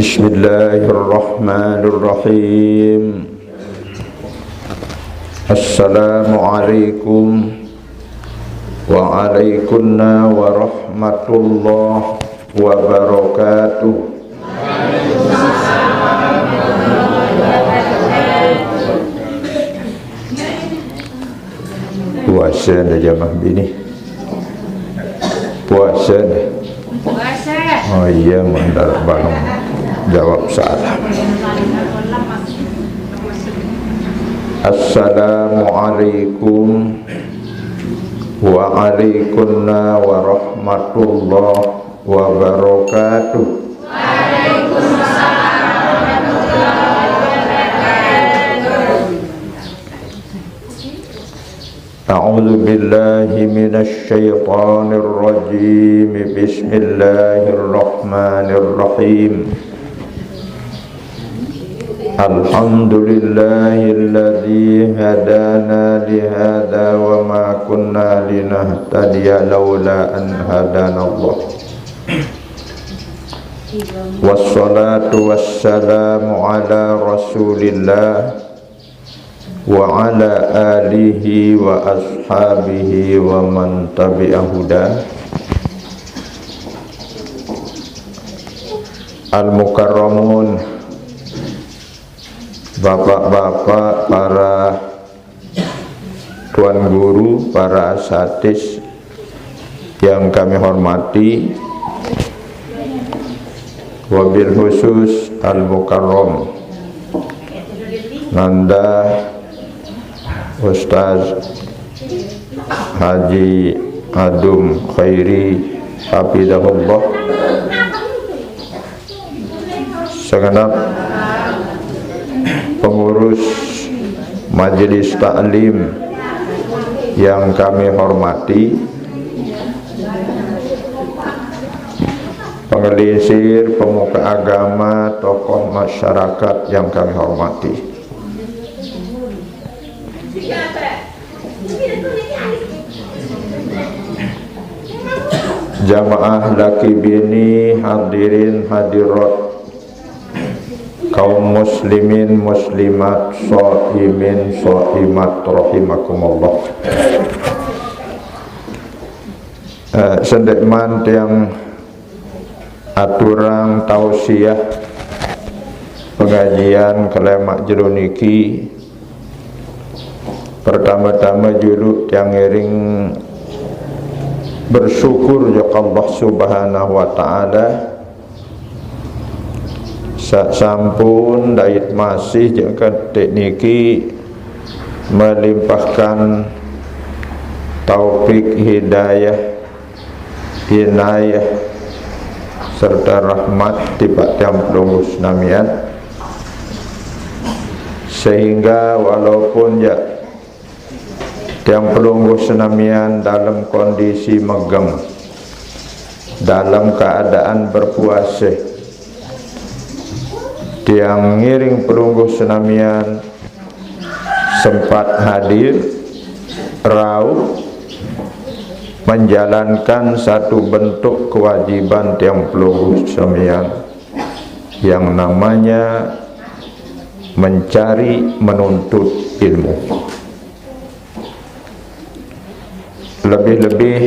Bismillahirrahmanirrahim. Assalamualaikum waalaikumsalam warahmatullahi wabarakatuh. Puasa dah jamaah bini. Puasa dah. Oh iya, mandar balong jawab salah. Assalamualaikum waalaikumsalam warahmatullahi wabarakatuh. A'udzu billahi minasy syaithanir rajim. Bismillahirrahmanirrahim. Alhamdulillahilladzi hadana li hadza wa ma kunna linahtadiya laula an hadanallah. Wassalatu wassalamu ala Rasulillah wa ala alihi wa ashabihi wa man tabi'ahuda. Al-mukarramun, bapak-bapak, para tuan guru, para asatidz yang kami hormati, wabil khusus al-mukarram Nanda Ustaz Haji Adum Khairi hafizahullah, segenap pengurus majelis taklim yang kami hormati, pengelisir, pemuka agama, tokoh masyarakat yang kami hormati, jamaah laki bini, hadirin hadirat, kaum muslimin muslimat, shaimin shaimat rahimakumullah. Sendekman yang aturang tausiah pengajian kelemak jeluniki, pertama-tama julu yang ngiring bersyukur ya Allah subhanahu wa ta'ala sampun dait masih jaga tekniki melimpahkan taufik, hidayah, inayah serta rahmat tiba tiang pelunggus namian, sehingga walaupun ya tiang pelunggu senamian dalam kondisi megang, dalam keadaan berpuasa, tiang ngiring pelunggu senamian sempat hadir rauh menjalankan satu bentuk kewajiban tiang pelunggu senamian yang namanya mencari menuntut ilmu. Lebih-lebih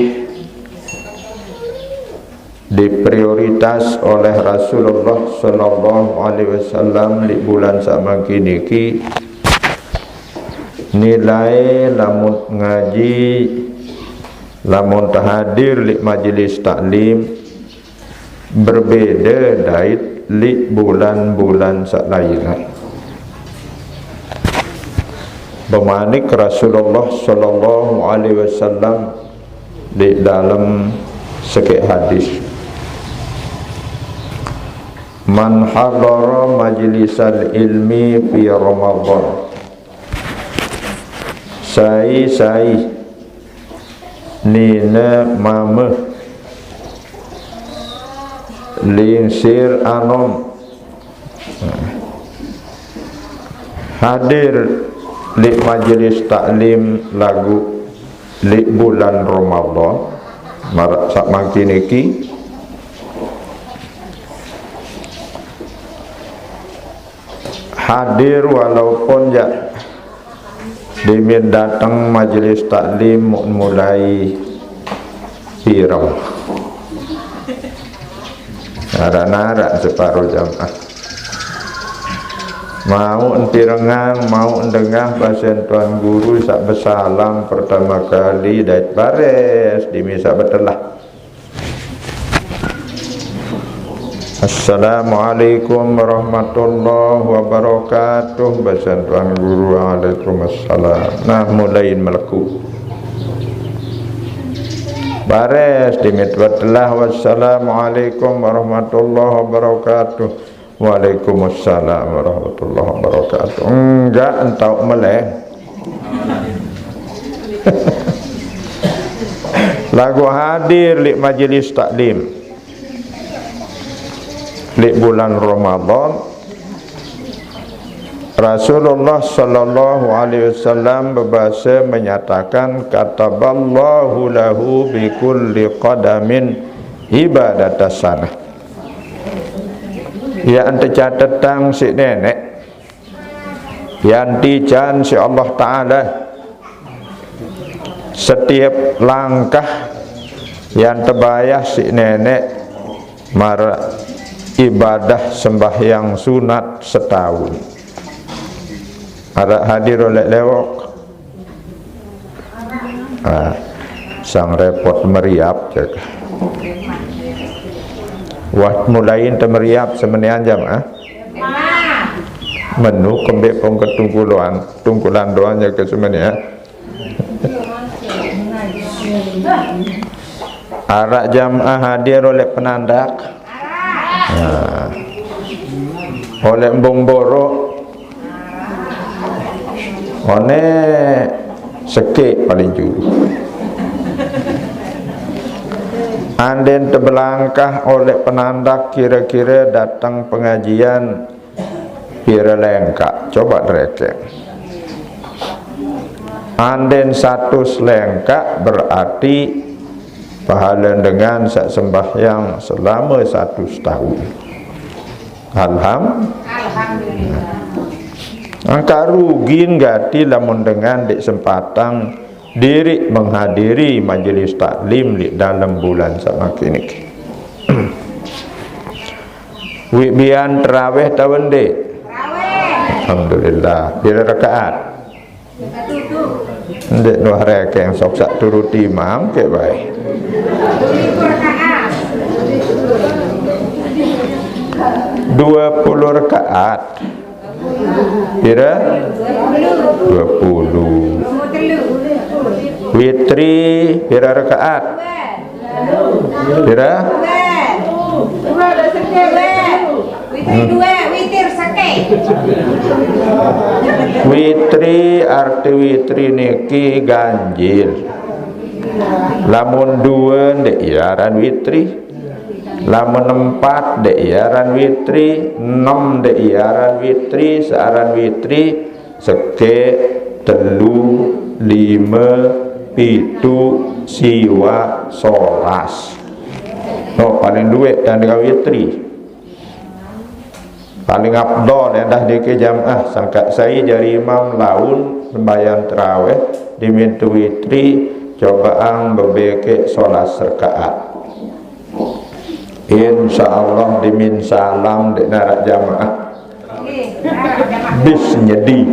diprioritas oleh Rasulullah sallallahu alaihi wasallam di bulan samangkin iki, nilai lamun ngaji, lamun tahadir li majelis taklim berbeda dari li bulan-bulan saklayana. Bemanik Rasulullah sallallahu alaihi wasallam di dalam sekek hadis, man hadara majlisal ilmi fi Ramadan, sai nina mama lingsir anom hadir li majelis taklim lagu li bulan Ramadan marak sak mangkin iki hadir walaupun ya dimin datang majelis taklim mulai pirang nara-nara separuh jamaah mau entirengang mau endengah pasien tuan guru sak bersalam pertama kali dait bares dimisa betelah. Assalamualaikum warahmatullahi wabarakatuh. Pasien tuan guru waalaikumsalam. Nah mulai meleku bares dimit betelah. Wassalamualaikum warahmatullahi wabarakatuh. Waalaikumsalam warahmatullahi wabarakatuh. Enggak entau meleh. Lagu hadir li majelis taklim li bulan Ramadan. Rasulullah sallallahu alaihi wasallam berbahasa menyatakan kataballahu lahu bi kulli qadamin ibadatas sanah. Yang tercatat tang si nenek yang dijan si Allah Ta'ala setiap langkah yang terbayah si nenek mar ibadah sembahyang sunat setahun. Ada hadir oleh lewok sang repot meriap jaga. Wah mulain temeriap semenian jam menu kembek pong tungkulan doang jaga semenia. Arak jamaah hadir oleh penandak oleh Mbong Borok one sekek paling juru anden terbelangkah oleh penandak kira-kira datang pengajian kira lengkap coba direken anden satu selengkap berarti pahala dengan sak sembahyang selama 1 tahun. Alhamdulillah. Angka rugi ngati lamun dengan dek sempatang diri menghadiri majelis taklim di dalam bulan sama kini. Wibian terawih tahun dek. Alhamdulillah. Bila rakaat. Ndek nuh reke yang sok sak turuti imam ke baik. 20 rakaat. Kira 20. Witri kira rakaat. Kira witri arti witri niki ganjil. Lamun 2 dek iaran witri, lamun 4 dek iaran witri, 6 dek iaran witri, searan witri seke 3 5 7 siwa 11. No paling duit dan dengan witri paling abdol yang dah dike jamaah sangkat saya jari imam laun sembahyang tarawih dimintu witri cobaan berbeke solat rakaat. Insyaallah dimin salam dek narak jamaah bis nyedi.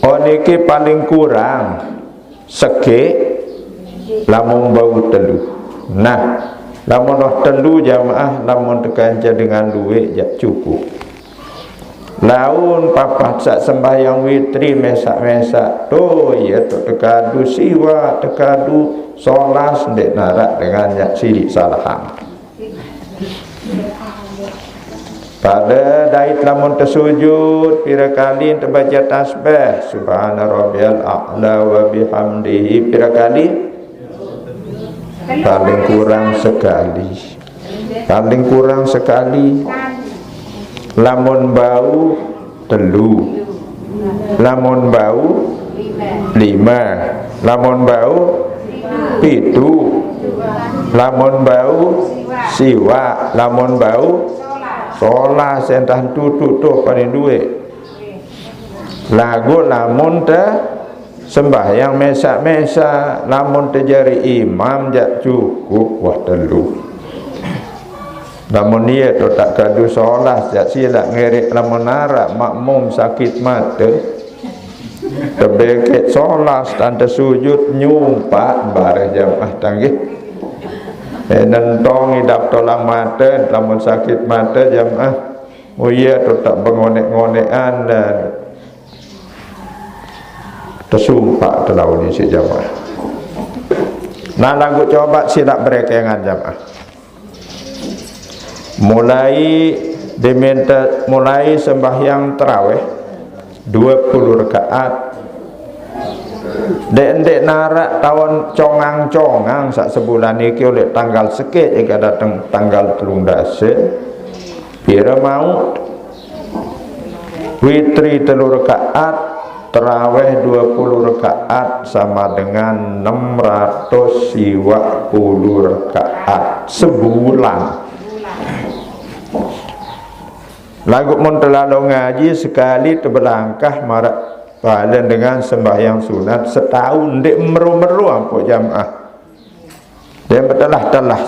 Oh niki paling kurang seke lamun bau telu. Nah lamun telu jamaah lamun tekanca dengan duit jak cukup. Laun papat sak sembahyang witri mesak-mesak to ya to tekadu siwa tekadu solas ndek narak dengan yak sidik salahan. Pada dait lamun tersujud pira kali terbaca tasbih subhana rabbiyal a'la wa bihamdihi pira kali paling kurang sekali lamun bau telu, lamun bau 5, lamun bau 7, lamun bau siwa, lamun bau solah sentah tutup paling duit lagu lamun te sembahyang mesak-mesak lamun terjadi imam jak cukup wah telu lamun dia tu tak kadu solah jak silap ngerik lamun narak makmum sakit mata terbekit solah tanda sujud nyumpak bareng jamaah tanggih nentong hidap tolak mata lamun sakit mata jamaah dia tu tak bengonek-ngonekan dan tersumpak terlalu ni si jamaah. Nah lagu coba silap berekengan jamaah. Mulai sembahyang tarawih 20 rakaat. Dek narak tahun congang-congang sak sebulan iki oleh tanggal sikit jika datang tanggal 13 pira mau witri 3 rakaat tarawih 20 rakaat sama dengan 620 rakaat sebulan. Lagu mun terlalu ngaji sekali terbelangkah marak paling dengan sembahyang sunat setahun dek meru-meru ampun jamaah. Dia bertelah-telah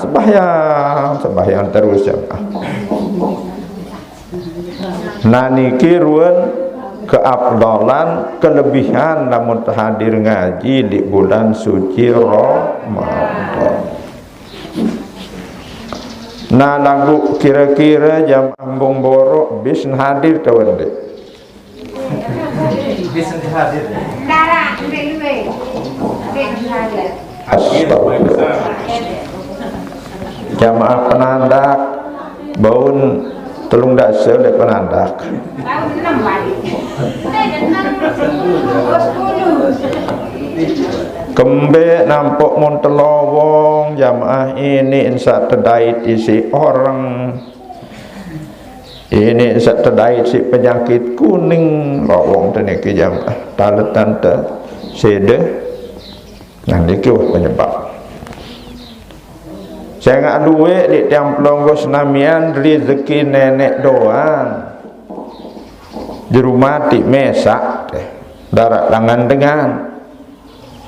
sembahyang terus jamaah. Nah niki ruan keafdalan kelebihan lamun hadir ngaji di bulan suci Ramadan. Nah lagu kira-kira jam ambung borok bis hadir tawan dek. Bis hadir. Darah hadir. Jamaah penandak baun telung dasa oleh penandak. Kembe nampak montelowong jamaah ini insya terdait isi orang ini insya terdait si penyakit kuning lowong teniki jamaah talet tante sede nanti kiwah penyebab saya nggak duit di tiang pelonggo senamian rezeki nenek doang di rumah di mesak darat tangan dengan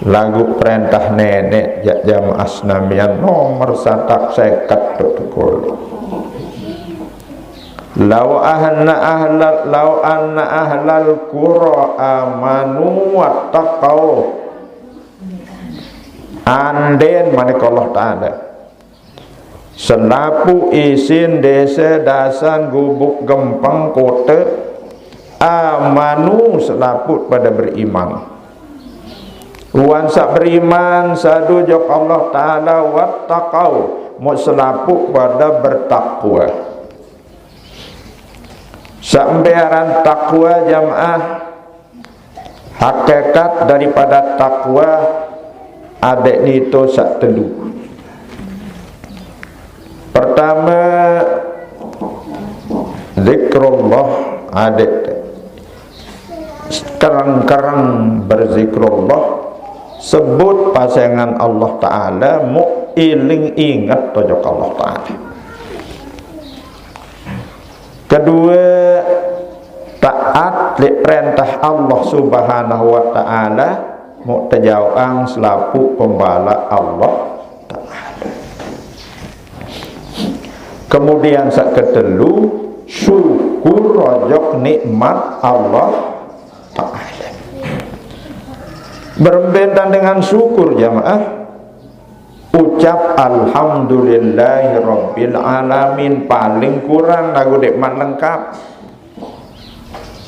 lagu perintah nenek jamaah senamian nomor 1 sekat protokol. Lau anna ahlal qura amanu wattaqau anden manik Allah Ta'ala selapu isin desa dasan gubuk gempeng kota amanu selaput pada beriman Wan sak beriman sadu jok Allah Ta'ala wattaqau mau selapuk pada bertakwa. Sambearan takwa jamaah hakikat daripada takwa adek nito sak telu. Pertama zikrullah adek kerang-kerang berzikrullah sebut pasangan Allah Ta'ala mu iling ingat tojok Allah Ta'ala. Kedua taat li perintah Allah Subhanahu wa Ta'ala mu terjauang selaku pembala Allah Ta'ala. Kemudian sak kedelu syukur rojok nikmat Allah Ta'ala. Berbentan dengan syukur jamaah ucap alhamdulillahi rabbil alamin paling kurang lagu dekmat lengkap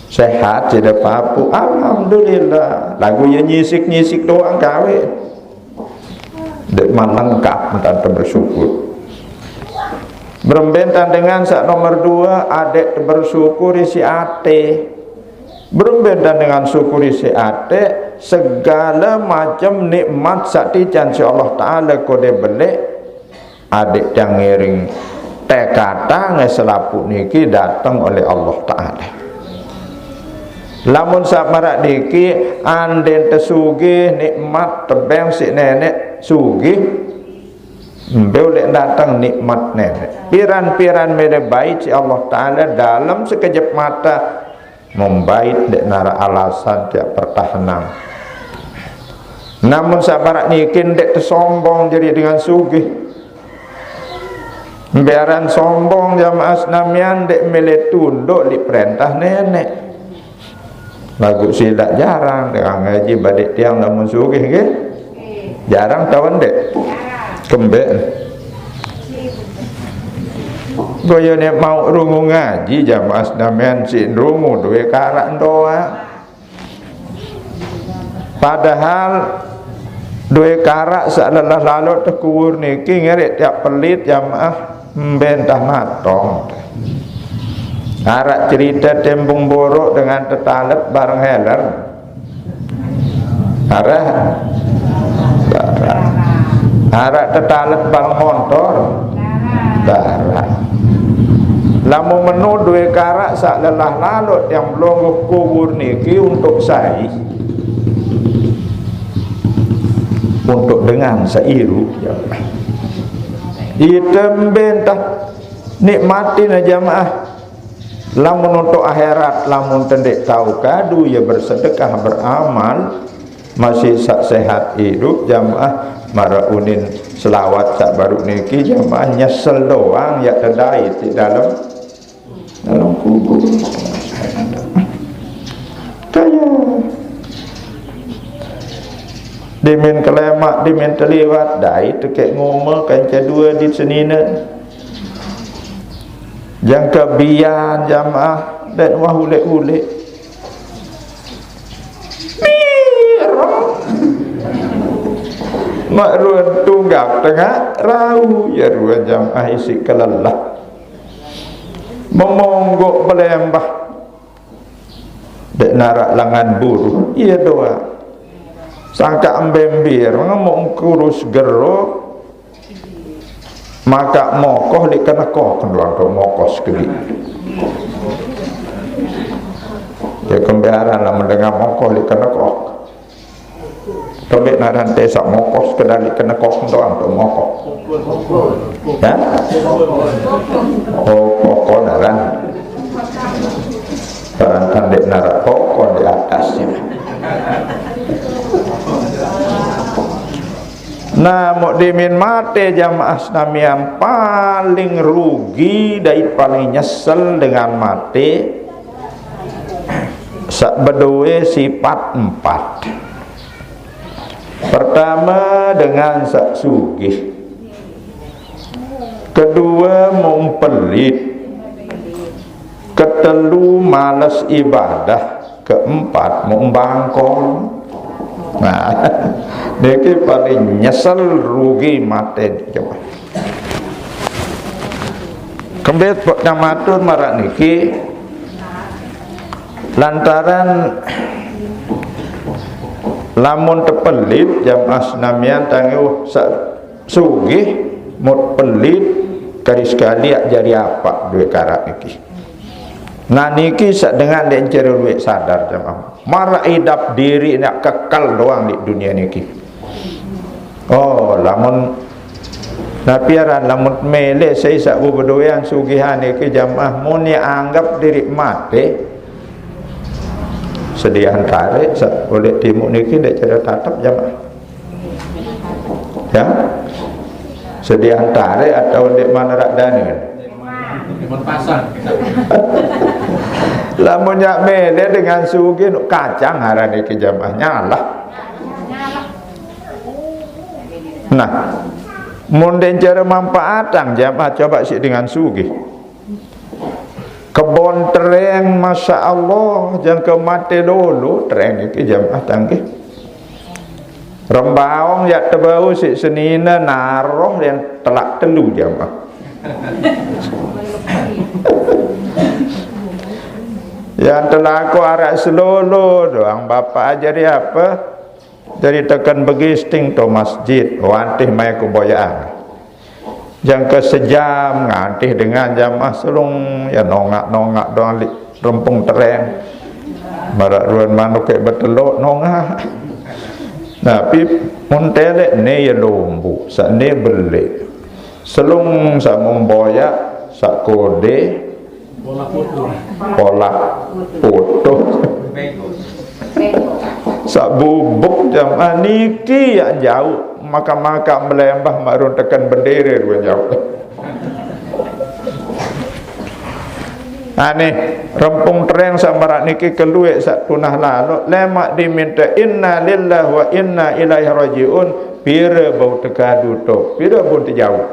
sehat tidak apa-apa alhamdulillah lagu yang nyisik-nyisik doang kawe dekmat lengkap tentang bersyukur. Berbentan dengan sak nomor 2 adek bersyukur isi ate. Berbentan dengan syukur isi ate segala macam nikmat sakti janji Allah Ta'ala kode belik adik yang ngiring tekata ngeselapu niki datang oleh Allah Ta'ala. Lamun sak marak niki anden tesugih nikmat tebeng si nenek sugih boleh datang nikmat nenek. Piran-piran mele baik si Allah Ta'ala dalam sekejap mata membaik dek nara alasan tiap pertahanan. Namun sabarat nikin dek tersombong jadi dengan sugih. Biaran sombong jamaah senamian dek mele tunduk di perintah nenek. Lagu silap jarang dengan ngaji badik tiang namun sugih ke? Jarang tawan dek. Kembek goyo nek mau rungu ngaji jamaah senamian si rungu duwe karak doa. Padahal duwe karak salelah lalu tekubur niki ngeret tiap pelit jamaah mbentah matong. Arak cerita tembung borok dengan tetalet bareng heler. Arak tetalet bareng motor. Darat. Lamu menu duwe karak sak lelah lalut yang belum kubur niki untuk saya. Untuk dengan seiru itembentah nikmatin jamaah. Lamun untuk akhirat, lamun tendek tahu kadu ya bersedekah beramal masih sak sehat hidup jamaah maraunin selawat sak baru niki jamaah nyesel doang ya tedai di dalam kubur. Kaya dimin kelemak dimin terliwat dai tekek ngomel kanca dua di senina jangka bian jamaah dan wahulek-hulek mak ruan tunggak tengah rau ya ruan jamaah isi kelelah memonggok belembah dek narak langan buruh iya doa sangka embembir ngomong kurus gerok maka mokoh di kena koh kenduang tu mokoh sekali ya kembiaran lah mendengar mokoh di kena koh tobek naran tesak mokoh sekedar di kena koh kenduang tu mokoh ya kokoh naran barantan dek naran kokoh di atasnya. Nah, mau dimin mate jamaah senamian paling rugi dan paling nyesel dengan mate sak bedue sifat 4. Pertama dengan sak sugih, kedua mau pelit, ketelu malas ibadah, keempat mau bangkong. Nah, niki paling nyesel rugi mate coba. Kembet namatur marak niki lantaran lamun tepelit jamaah senamian tangi sugih mut pelit kali sekali jadi apa duit karak niki. Nah niki sak dengan dek cari duit sadar jamaah. Mara idap diri nak kekal doang di dunia niki. Oh, lamun napiaran lamun mele saya sak berdoyan sugihan niki jamaah muni anggap diri mati. Sediahan tarik sak boleh timuk niki dek cara tatap jamaah. Ya. Sediahan tarik atau dek mana rak dana? Pasang. Lamun nyak mele dengan sugi nuk kacang harane ke jamaah nyalah. Nah, mun den cara manfaatan jamaah coba sik dengan sugi. Kebon tereng masya Allah jangka mati dulu tereng iki jamaah tanggih. Rembaong ya tebau sik senina naroh yang telak telu jamaah. Yang telah aku arak selolo doang bapak ajari apa jadi tekan begisting to masjid wantih mai keboyaan jangka sejam ngantih dengan jamaah selung ya nongak doang li rempung tereng marak ruan manuk kayak betelok nongak tapi muntelek ne ya lombu sak ne belik selung sak memboyak sak kode pola foto sak bubuk jamaah niki yang jauh maka melembah marun tekan bendera dua jauh. Aneh rempung tereng samarak niki keluek sak punah lalu lemak diminta inna lillahi wa inna ilaihi rajiun pira bau tekadu tok pira pun terjauh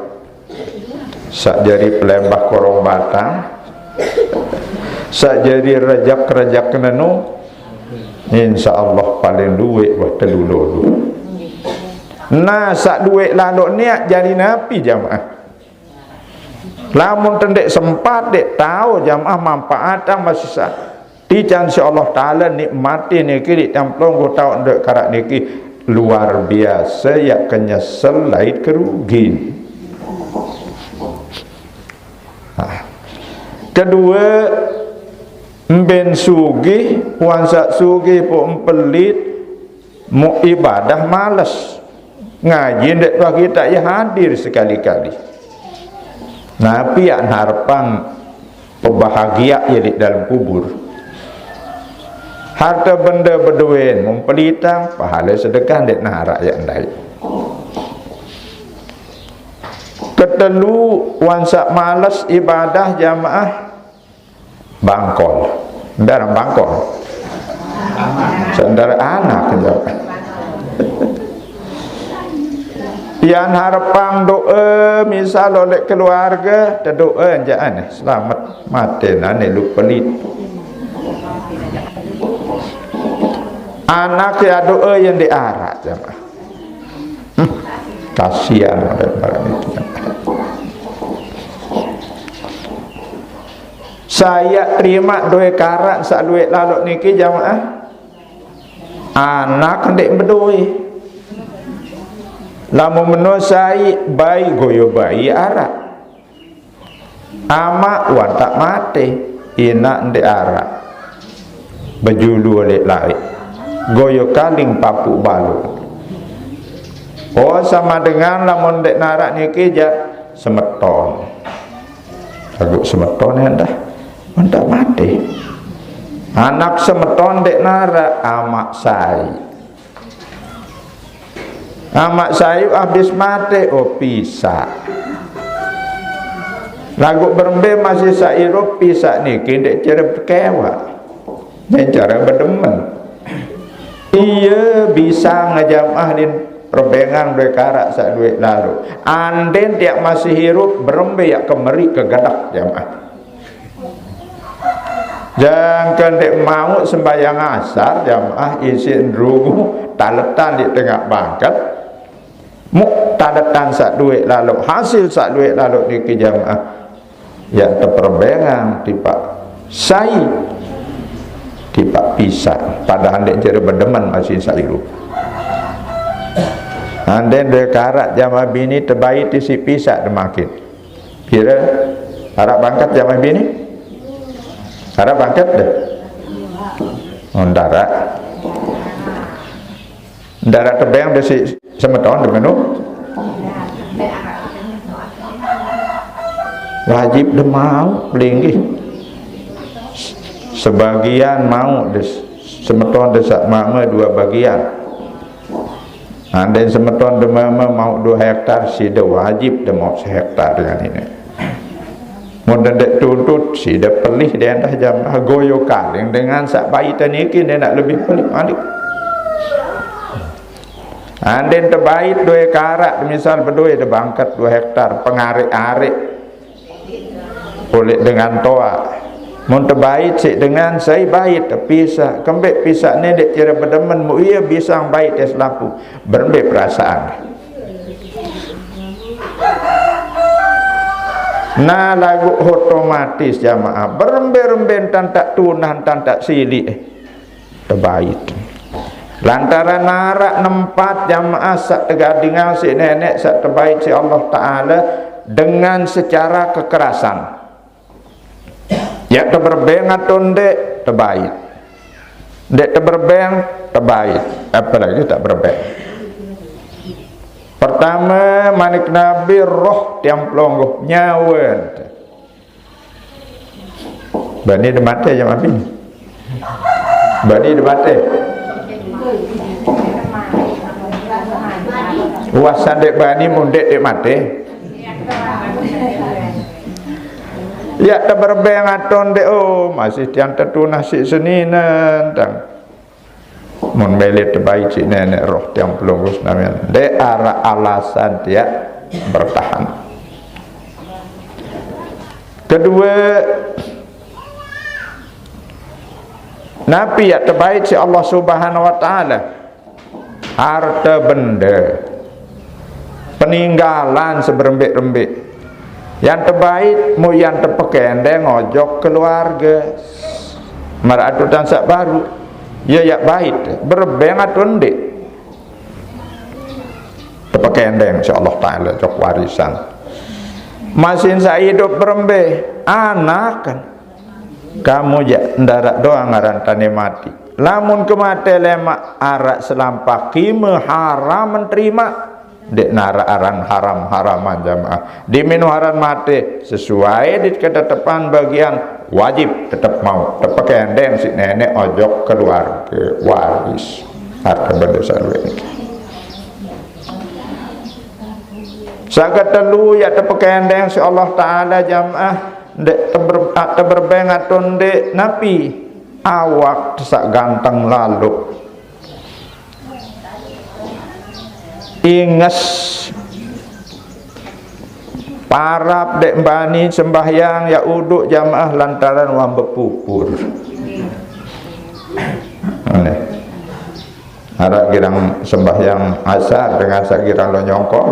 sak jari pelembah korong batang sak jari rejak nenu insyaallah paling duit buat telulu. Nah sak duit lalu niat jadi napi jamaah. Lamun tendek sempat dek tahu jamaah manfaatan masih sah. Dijan insyaallah taala nikmati niki di templong go tahu ndek karak niki luar biasa ya kenyesel lain kerugi. Kedua mben sugih puan sak sugih pun pelit mau ibadah malas ngaji ndak bagi tak ya hadir sekali-kali. Nabi yang harapan bahagia ya di dalam kubur. Harta benda berduin mempelitang pahala sedekah dek narak yang lain. Ketelu wansak malas ibadah jamaah bangkol. Darang bangkol. Saudara anak jawab. Yang harapan doa misal oleh keluarga doa jangan selamat mati nane lu pelit. Anak ya doa yang diarak jemaah. Kasihan barang itu. Saya terima doa karat sak duit lalu niki jemaah. Anak ndek berdoa. Lamu menusai bayi goyo bayi arak amak wan tak mati ina ndek arak bejulu oleh lain goyo kaling papu balu. Oh sama dengan lamun ndek narak niki ja semeton agak semeton hendah wan tak mati anak semeton ndek narak amak sai. Amak sayu habis mati oh pisah. Lagu berembe masih sairup pisah niki ndek cara berkewa. Dan cara berdemen. Iya bisa ngajamah din perbengang berkarak sak duit lalu. Anden tiap masih hirup berembe ya kemeri ke gadak jamaah. Jangan dek mau sembahyang asar jamaah isin rugu taletan di tengah bangkat. Muk tadatan sak duit lalu hasil sak duit lalu di jamaah ya terperbengang tiba sai tiba pisah padahal dek cara berdeman masih sairu anden de karat jamaah bini terbaik di si pisah demakin kira harap bangkat jamaah bini harap bangkat deh darat terbang desi semeton di menu wajib de mau linggi sebagian mau des semeton desak mama dua bagian anden semeton de mama mau 2 hektar si de wajib de mau 1 hektar dengan ini mau dek tuntut si de pelih dia dah jamaah goyo kaling dengan sak bayi taniki dia nak lebih pelih malik. Anden terbaik 2 karat misal berdua ada bangkat 2 hektar pengarik-arik boleh dengan toa mun terbaik cik dengan saya baik terpisah kembek pisah ni dek cara berdemen mu ia bisa baik tes laku berembek perasaan nah lagu otomatis jamaah berembe-remben tantak tunah tantak silik terbaik lantaran narak nempat jamaah sak tegadingan si nenek sak terbaik si Allah Ta'ala dengan secara kekerasan ya terberbeng atau ndek terbaik ndek terberbeng terbaik apalagi tak berbeng Pertama manik Nabi roh tiang pelonggoh nyawa. Bani de mate jam api. Bani de mate. Wasan dek bani mundek dek mate. Ya teberbeng aton dek masih tiang tetu nasi seninan tang. Mun belit terbaik cik nenek roh tiang pelunggus namanya de arah alasan dia bertahan. Kedua, Nabi yang terbaik si Allah Subhanahu Wa Taala harta benda peninggalan seberembik-rembik yang terbaik mu yang terpekendeng ngojok keluarga maratu tansak baru ya ya baik berbeng atau ndik terpekendeng insyaallah taala jok warisan masih saya hidup berembe anak kan kamu ya ndarak doang ngaran tane mati lamun kemate lemak arak selampah kime haram menerima dek nara aran haram-haraman jamaah di minu haram mati sesuai di ketetapan bagian wajib tetap mau terpekendeng si nenek ojok keluarga waris harta benda sarwe sagat telu ya terpekendeng si Allah Ta'ala jamaah dek teberbeng atau dek napi awak sak ganteng lalu inges parap dek bani sembahyang ya uduk jamaah lantaran wang berpupur harap girang sembahyang asar dengan sak girang lo nyongkol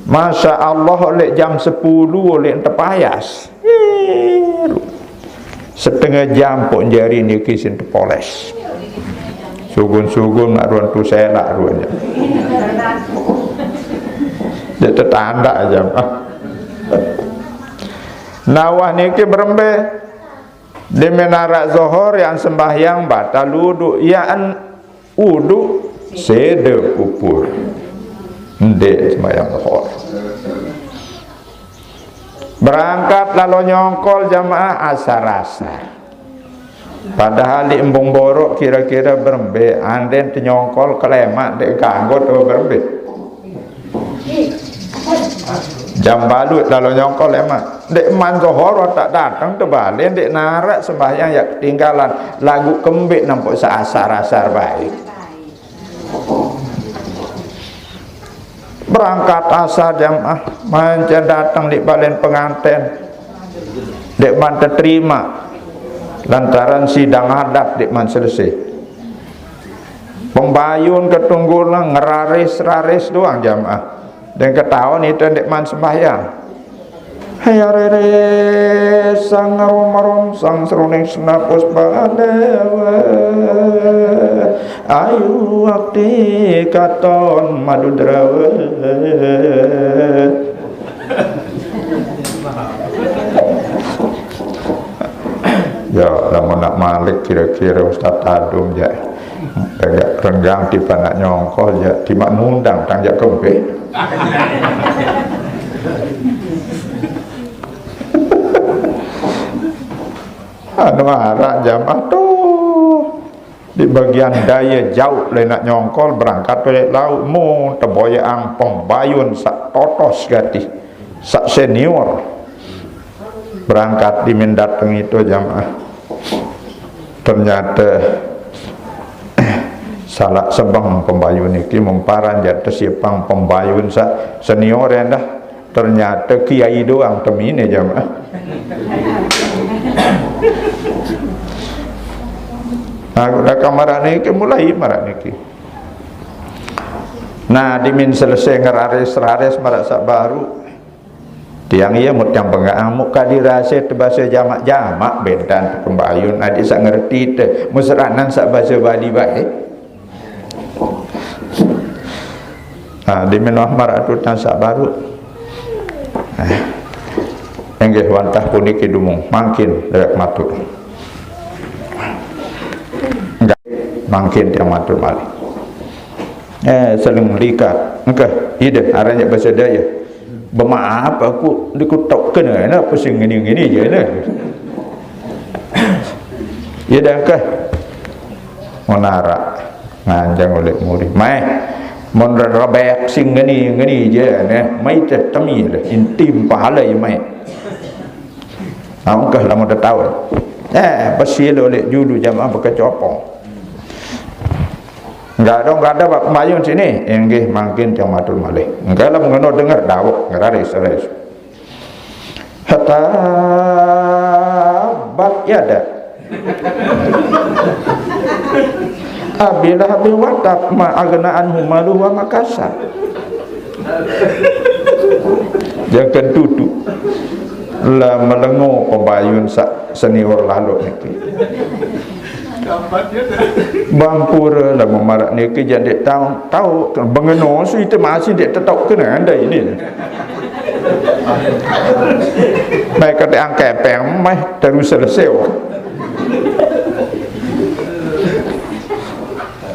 Masya Allah oleh jam 10 oleh terpayas setengah jam pun jari ni kisin terpoles sugun-sugun aruan tu selak aruannya dia tertanda aja nawah ni ke berembe di menara zohor yang sembahyang batal wudu yang wudu sede pupur ndek sembahyang zohor berangkat lalu nyongkol jamaah asar-asar padahal di embung borok kira-kira berembe anden nyongkol kelemak dek kanggo tu berembe jam balut lalu nyongkol lemak dek man zohor tak datang terbalik dek narak sembahyang ya ketinggalan lagu kembik nampak seasar-asar baik berangkat asar jamaah manca datang di balen pengantin dek man terima lantaran sidang adat dek man selesai pembayun ketunggulang ngeraris-raris doang jamaah dan ketahuan itu dek man sembahyang hayarere sang arom sang seruning senapus badawa ayu wakti katon madudrawa ya lama nak malik kira-kira Ustaz Tadum ya agak renggang tiba nak nyongkol ya tiba ngundang tang jak kempe anu arah jamaah tuh di bagian daya jauh le nak nyongkol berangkat balik laut mu teboyang pembayun sak totos gati sak senior berangkat di mendatang itu jamaah ternyata salah sebang pembayun iki memparan jatuh siapang pembayun sak senior dah ternyata kiai doang temine jamaah aku dah kamar ni mulai marak niki nah dimin selesai ngeraris-raris marak sak baru tiang iya mut yang pengang muka dirasa terbahasa jamak-jamak bentan pembayun adik sak ngerti te musranan sak bahasa Bali baik dimin marak tu tan sak baru enggih wantah puniki dumung makin derek matur makin dia matur malih seleng lika engkah ide aranya bahasa daya bermaaf aku dikutuk kena apa sing ngini-ngini je nah ya dah kah menara nganjang oleh murid mai mon rabek sing ngini je nah mai temi lah intim pahala ya mai engkah lama dah tahu pasal oleh julu jamaah berkecopong enggak ada bab mayun sini enggih makin yang matur malih enggak lah mengono dengar dawuk ngeraris hatta bab yada abila habi watak ma agnaan humalu wa makasa jangan duduk lah melengo pembayun senior lalu niki bampura lah memarak niki jadi tahu bengeno su itu masih dia tetap kena anda ini baik kata angkat peng mah terus selesai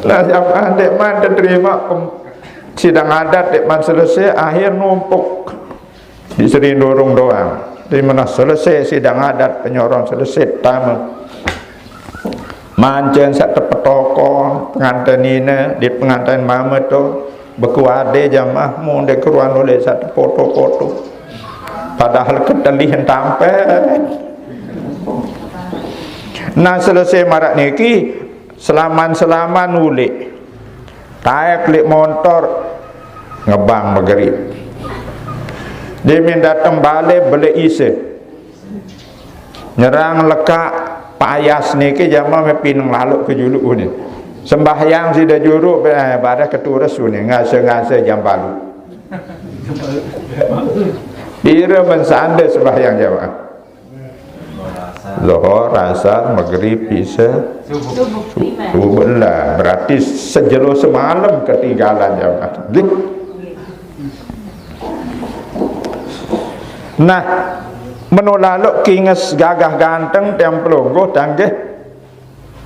lah yang dek man terima sidang adat dek man selesai akhir numpuk di seri dorong doang di mana selesai sidang adat penyorong selesai tamu mancen sak tepetoko pengantin ini di pengantin mama tu berkuade jamaah mau dek keruan oleh sak foto-foto padahal ketelihan tampil nah selesai marak niki selaman ulik taek lik motor ngebang maghrib dia datang balik beli isi nyerang lekak payas niki jamaah mepinang lalu ke juluk ni sembahyang sida juruk pada keturas ni ngase jam balu ira mensanda sembahyang jamaah Zuhur, asar, maghrib, isya, subuh lah berarti sejelo semalam ketinggalan jamaah. Nah menulaluk kinges gagah ganteng tiang pelungguh tanggih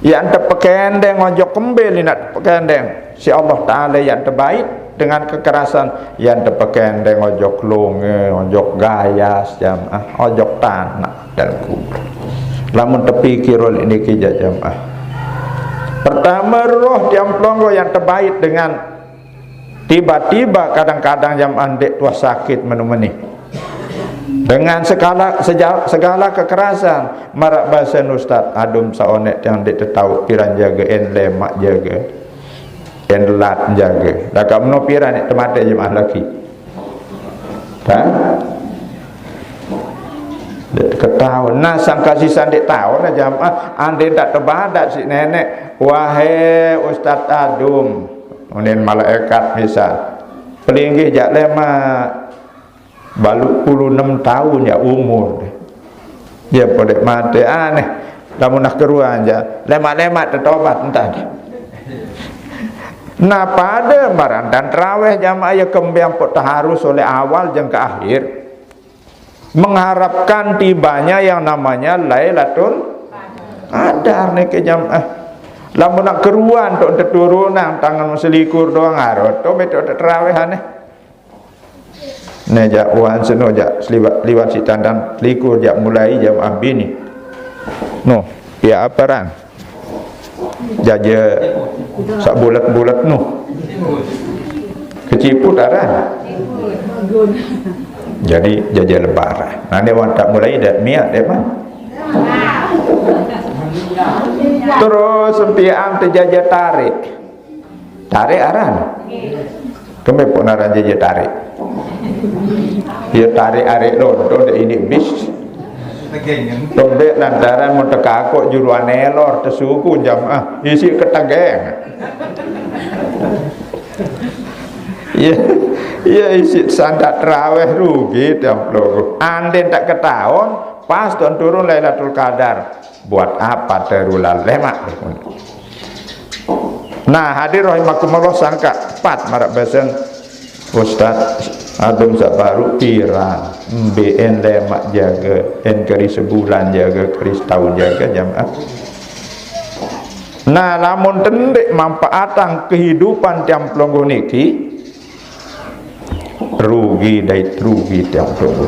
yang terpekendeng ojok kembali nak terpekendeng si Allah Ta'ala yang terbaik dengan kekerasan yang terpekendeng ojok longe ojok gayas jamaah ojok tanah dan kubur lamun terpikir oleh ini kijak jamaah pertama roh tiang pelungguh yang terbaik dengan tiba-tiba kadang-kadang jamaah dek tua sakit menumeni dengan segala kekerasan marak bahasa Ustaz adum saonek yang dik tahu piran jaga en lemak jaga en lat jaga dak kamno piran nek temate jemaah lagi ha dik ketahu nah sang kasisan dik tahu nah jamaah ande dak tebadat si nenek wahai Ustaz adum unen malaikat misal pelinggih jak lemak balu 6 tahun ya umur dia pada mati aneh lamun nak keruan aja lemak-lemak tertobat entah nah pada marang dan terawih jamaah ya kembiang pot taharus oleh awal jeng ke akhir mengharapkan tibanya yang namanya Lailatul Qadar nih ke jamaah lamun nak keruan tok teturunan tangan selikur doang arot to beto terawih aneh nejak wan seno jak liwat si tandang likur jak mulai jamaah bini no ya apa ran jaja sak bulat-bulat no keciput aran jadi jaja lebaran nanti wan tak mulai dak miat dek man terus sempian terjaja tarik aran kempe pun aran jaja tarik dia tarik arek lontong dek ini bis tombek lantaran mau tekakok juruan elor tesuku jamaah isi ketageng ya isi sandak terawih rugi tiap logo anden tak ketahuan pas tuan turun Lailatul Qadar buat apa terulal lemak nah hadir rahimakumullah sangka 4 marak besen Ustaz adum sak baru pirang BN lemak jaga en kari sebulan jaga kari setahun jaga jamaah Nah, lamun tendek manfaatan kehidupan tiang pelonggo niki rugi tiang pelonggo.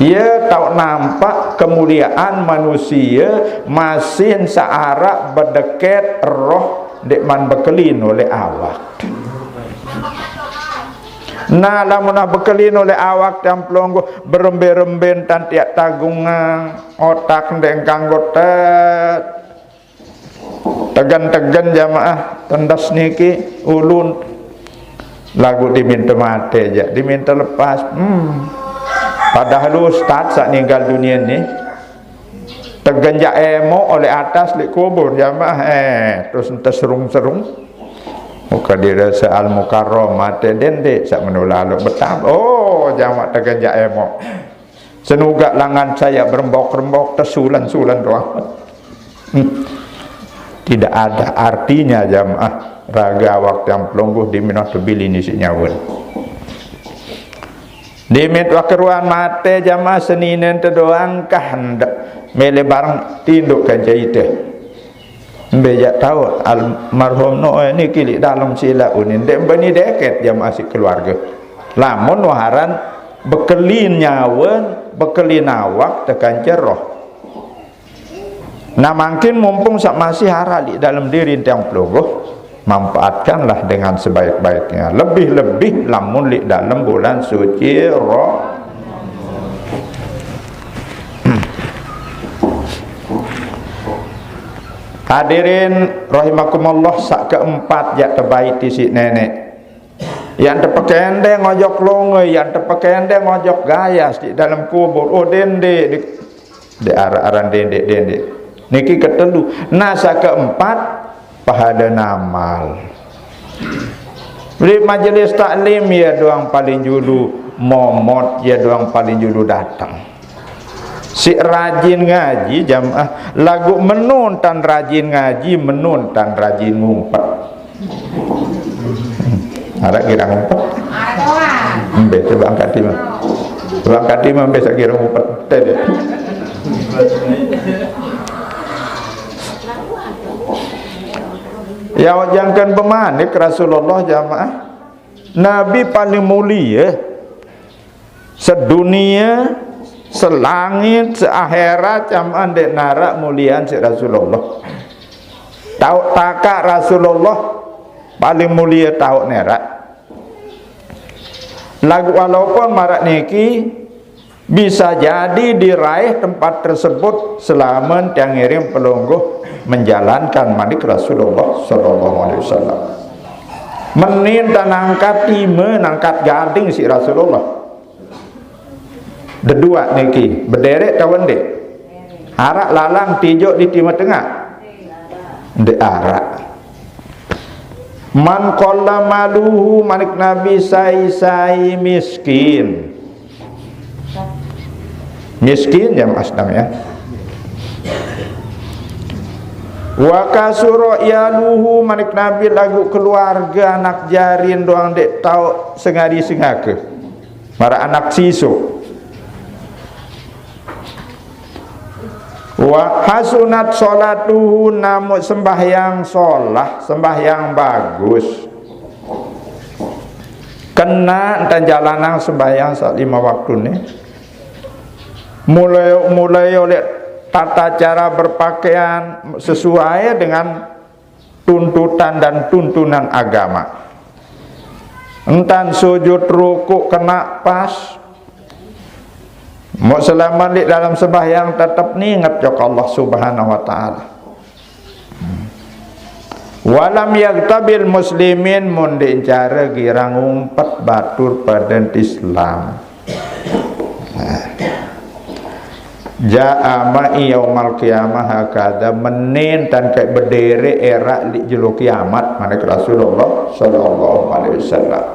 Ia tahu nampak kemuliaan manusia masih searah berdekat roh dek man bekelin oleh awak. Nah, lamun bekelin oleh awak tiang pelonggo berembe-remben tan tiak tagungan otak ndek kanggo tegan jamaah tendas niki ulun lagu diminta mati aja diminta lepas padahal ustaz saat ninggal dunia ni tegan ja emo oleh atas di kubur jamaah terus ente serung-serung muka dirasa al mukarram mati dende sak menulalu betam jamaah tegan ja emo senuga langan saya berembok-rembok tersulan-sulan doang. Tidak ada artinya jamaah raga waktu yang pelongguh di minat bili ni si nyawun. Di minat wakeruan mate jamaah seninen terdoang hendak mele barang tinduk kan jahite. Bejak tahu almarhum no ini kili dalam sila unin dem bani deket jamaah si keluarga. Lamun waharan bekelin nyawun bekelin awak tekan ceroh. Nah, makin mumpung masih harali dalam diri tiang pelongguh, manfaatkanlah dengan sebaik-baiknya. Lebih-lebih lamun li dalam bulan suci Hadirin rahimakumullah, sak keempat jak terbaik di si nenek. Yang terpekende ngojok longoy, yang terpekende ngojok gayas di dalam kubur. Dende di arah-arah dende. Niki ketelu. Nasa keempat pahala namal. Di majelis taklim ya doang paling julu momot ya doang paling julu datang. Si rajin ngaji jamaah lagu menun tan rajin ngaji menun tan rajin ngumpet. Ada kira ngumpet? Ada. Mbe coba angkat di mana? Coba angkat di mana besok kira ngumpet. Tadi. Ya jangan pemanik Rasulullah jamaah Nabi paling mulia sedunia selangit seakhirat jamaah dek narak mulian si Rasulullah. Tahu takak Rasulullah paling mulia tahu nerak lagu walaupun marak niki bisa jadi diraih tempat tersebut selama yang ngirim pelungguh menjalankan manik Rasulullah sallallahu alaihi wasallam. Menin dan angkat time nangkat gading si Rasulullah. Dedua niki berderet kawan dek. Arak lalang tijuk di timur tengah. Dek arak. Man qalla maluhu manik Nabi sai miskin. Miskin ya Mas Nam ya. Wa kasura yaluhu manik Nabi lagu keluarga anak jarin doang dek tau sengari sengake. Para anak sisu. Wa hasunat salatuhu namu sembahyang solah, sembahyang bagus. Kena dan jalanan sembahyang saat 5 waktu ni. Mulai oleh tata cara berpakaian sesuai dengan tuntutan dan tuntunan agama. Entan sujud rukuk kena pas. Mau selama di dalam sembahyang tetap ni ingat jok Allah Subhanahu wa taala. Walam yaktabil muslimin mun cara girang umpet batur pada Islam. Ja'a ma'i yaumal qiyamah hakada menin dan kayak berdiri era di julu kiamat manik Rasulullah sallallahu alaihi wasallam.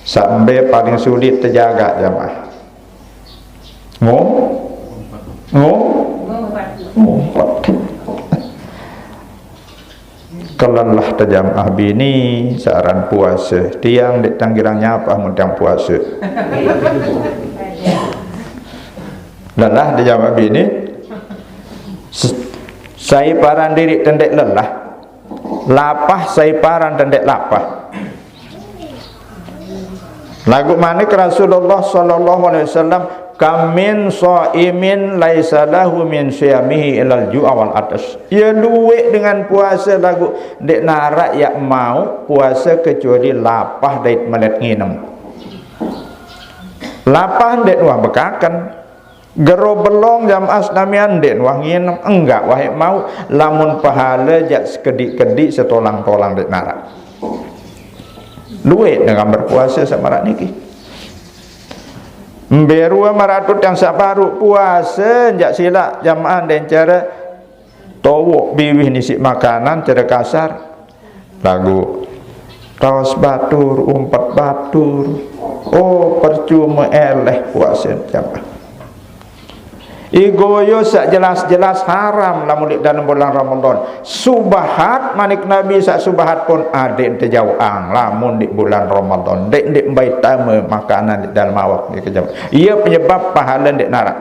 Sampai paling sulit terjaga jamaah. Ngumpat. Kelelah terjamaah bini saran puasa. Tiang di tanggirangnya apa mendang puasa. Lelah dia jawab ini Saya paran diri tendek lelah, lapah saya paran tendek lapah. Lagu mana ke Rasulullah sallallahu alaihi wasallam, kamin shaimin laisa lahu min siyamihi ilal ju'a wal atas. Ya luwek dengan puasa lagu dek narak yak mau puasa kecuali lapah dait melet nginem. Lapah dek wah bekakan. Gero belong jam asnamian dek wah nginem enggak wah mau lamun pahala jak sekedik-kedik setolang-tolang dek narak. Luwek dengan berpuasa samarak niki. Mberu maratut yang sabaru puasa jak silak jamaah dan cara towok biwih nisik makanan cara kasar lagu tawas batur umpat batur. Oh percuma eleh puasa jamaah. Igoyo sak jelas-jelas haram lamun dalam bulan Ramadan. Subahat manik Nabi sak subahat pun adik terjauang lamun di bulan Ramadan. Dek baik tama makanan di dalam awak ni kejam. Ia penyebab pahala dek narak.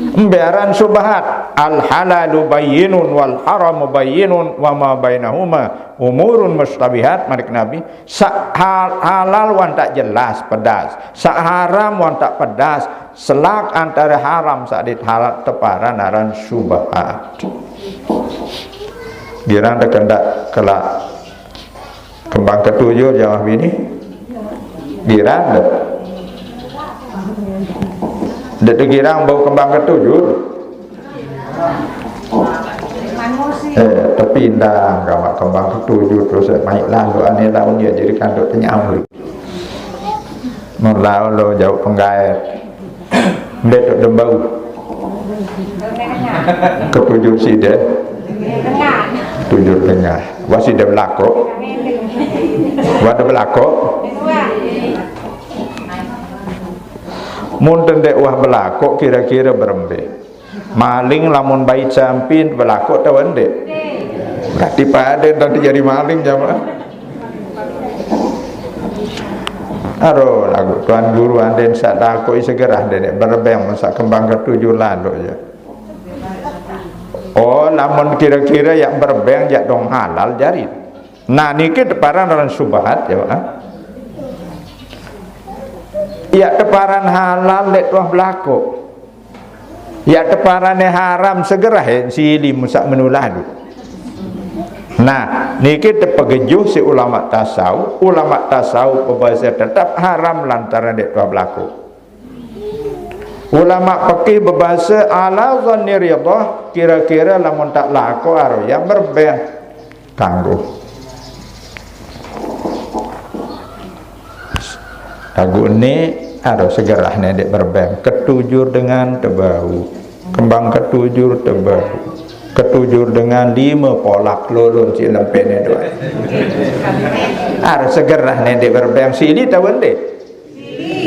Biaran subahat al halalu bayyinun wal haramu bayyinun wa ma bainahuma umurun mustabihat manik Nabi. Sak halal wan tak jelas pedas, sak haram wan tak pedas, selak antara haram sak dit halal teparan aran subahat. Girang dak kendak kelak kembang ketujuh jawab ini. Girang dak girang bau kembang ketujuh. Tapi indah kalau kembang ketujuh terus main lalu aneh laun dia jadi kanduk tenyamul. Mulau lo jauh penggair. Mendek dembau. Ketujuh sida. Tujuh tengah. Wasi dah belako. Wada belako. Mun tendek wah belako kira-kira berembe. Maling lamun bayi campin belako tahu ende. Berarti pada nanti jadi maling jamaah. Aro lagu tuan guru anden sak lako segerah dek berebeng masak kembang ketujuh lalu ya. Oh lamun kira-kira yang berebeng jak dong halal jari. Nah niki teparan orang subahat jamaah. Ya teparan halal lek tuah belako. Ya teparannya haram segera sili musak menulah du. Nah, niki tepegejuh si ulama tasawuf berbahasa tetap haram lantaran dek tuah belako. Ulama fikih berbahasa ala dhanni ridha kira-kira lamun tak lako aro yang berbeng kanggo. Lagu ini ada segerah nedek berbeng ketujur dengan tebau kembang ketujur tebau ketujur dengan 5 polak lolon si lempene doa ada segerah nedek berbeng sili tahu ende